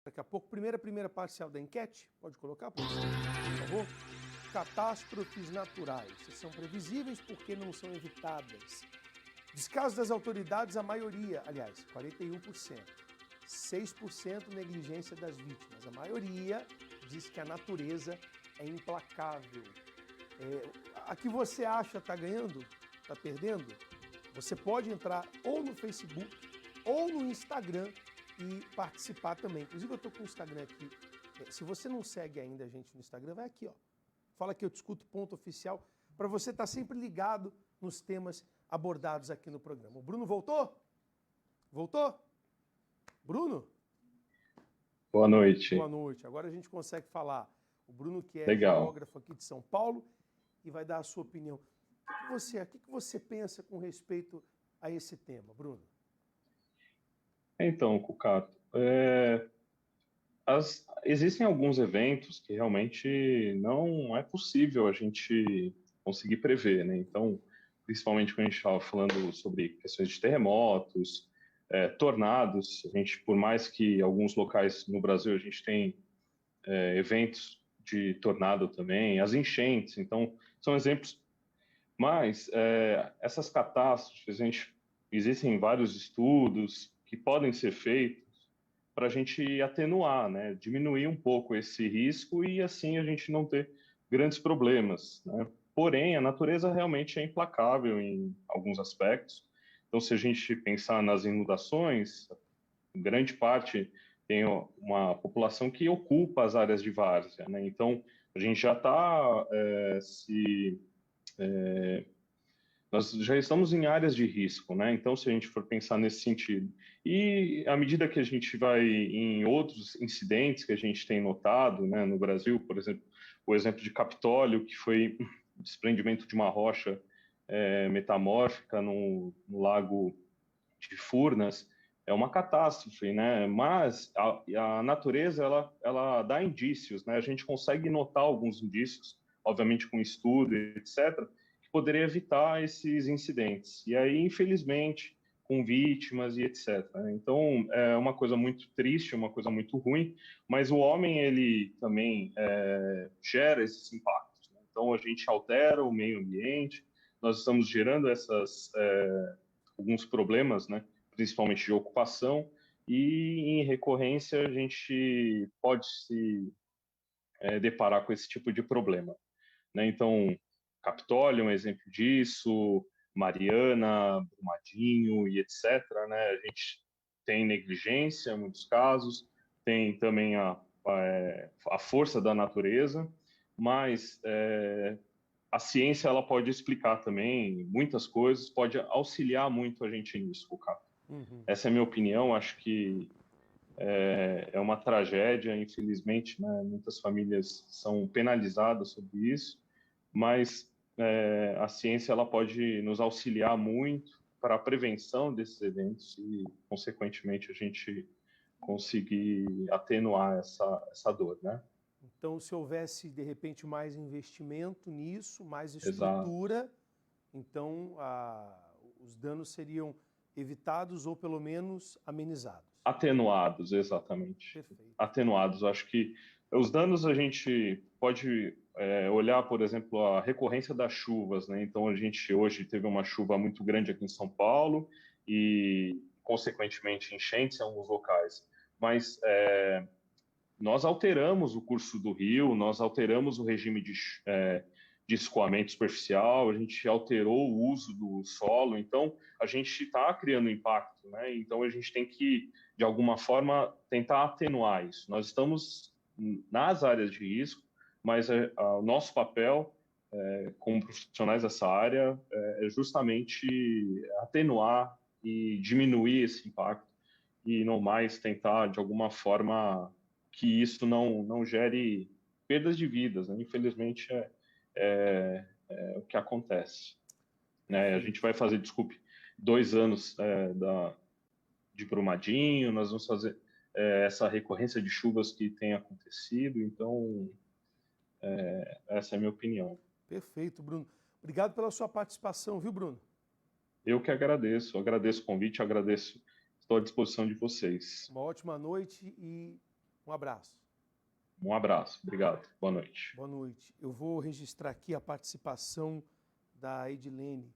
Daqui a pouco, primeira parcial da enquete, pode colocar, por favor? Catástrofes naturais, são previsíveis porque não são evitadas. Descaso das autoridades, a maioria, aliás, 41%. 6% negligência das vítimas. A maioria diz que a natureza é implacável. A que você acha está ganhando, está perdendo? Você pode entrar ou no Facebook ou no Instagram e participar também. Inclusive, eu estou com o Instagram aqui. Se você não segue ainda a gente no Instagram, vai aqui, ó. Fala que eu discuto ponto oficial, para você estar sempre ligado nos temas abordados aqui no programa. O Bruno voltou? Voltou? Bruno? Boa noite. Boa noite. Agora a gente consegue falar. O Bruno, que é Legal. geógrafo aqui de São Paulo, e vai dar a sua opinião. O que você pensa com respeito a esse tema, Bruno? Então, Cucato, existem alguns eventos que realmente não é possível a gente conseguir prever, né? Então, principalmente quando a gente estava falando sobre questões de terremotos, tornados, a gente, por mais que alguns locais no Brasil a gente tem eventos de tornado também, as enchentes, então, são exemplos. Mas essas catástrofes, existem vários estudos que podem ser feitos para a gente atenuar, né? Diminuir um pouco esse risco e assim a gente não ter grandes problemas, né? Porém, a natureza realmente é implacável em alguns aspectos. Então, se a gente pensar nas inundações, grande parte tem uma população que ocupa as áreas de várzea, né? Então, a gente já está nós já estamos em áreas de risco, né? Então, se a gente for pensar nesse sentido, e à medida que a gente vai em outros incidentes que a gente tem notado, né, no Brasil, por exemplo, o exemplo de Capitólio, que foi o desprendimento de uma rocha metamórfica no lago de Furnas, é uma catástrofe, né? Mas a natureza ela dá indícios, né? A gente consegue notar alguns indícios, obviamente com estudo, etc, poderia evitar esses incidentes. E aí, infelizmente, com vítimas e etc. Então, é uma coisa muito triste, uma coisa muito ruim, mas o homem, ele também gera esses impactos, né? Então, a gente altera o meio ambiente, nós estamos gerando alguns problemas, né? Principalmente de ocupação, e em recorrência a gente pode se deparar com esse tipo de problema, né? Então, Capitólio é um exemplo disso, Mariana, Brumadinho e etc, né? A gente tem negligência em muitos casos, tem também a força da natureza, mas a ciência ela pode explicar também muitas coisas, pode auxiliar muito a gente nisso, Cucato. Essa é a minha opinião, acho que é uma tragédia, infelizmente, né? Muitas famílias são penalizadas sobre isso, mas a ciência ela pode nos auxiliar muito para a prevenção desses eventos e, consequentemente, a gente conseguir atenuar essa dor, né? Então, se houvesse, de repente, mais investimento nisso, mais Exato. estrutura, então os danos seriam evitados ou, pelo menos, amenizados. Atenuados, exatamente. Perfeito. Atenuados. Acho que os danos a gente pode olhar, por exemplo, a recorrência das chuvas, né? Então, a gente hoje teve uma chuva muito grande aqui em São Paulo e, consequentemente, enchentes em alguns locais. Mas nós alteramos o curso do rio, nós alteramos o regime de escoamento superficial, a gente alterou o uso do solo, então a gente está criando impacto, né? Então a gente tem que, de alguma forma, tentar atenuar isso. Nós estamos nas áreas de risco, mas o nosso papel como profissionais dessa área é justamente atenuar e diminuir esse impacto e não mais tentar, de alguma forma, que isso não gere perdas de vidas, né? Infelizmente, é o que acontece, né? A gente vai fazer, desculpe, 2 anos de Brumadinho, nós vamos fazer essa recorrência de chuvas que tem acontecido, então essa é a minha opinião. Perfeito, Bruno. Obrigado pela sua participação, viu, Bruno? Eu que agradeço o convite, estou à disposição de vocês. Uma ótima noite e Um abraço. Um abraço, obrigado, boa noite. Boa noite. Eu vou registrar aqui a participação da Edilene.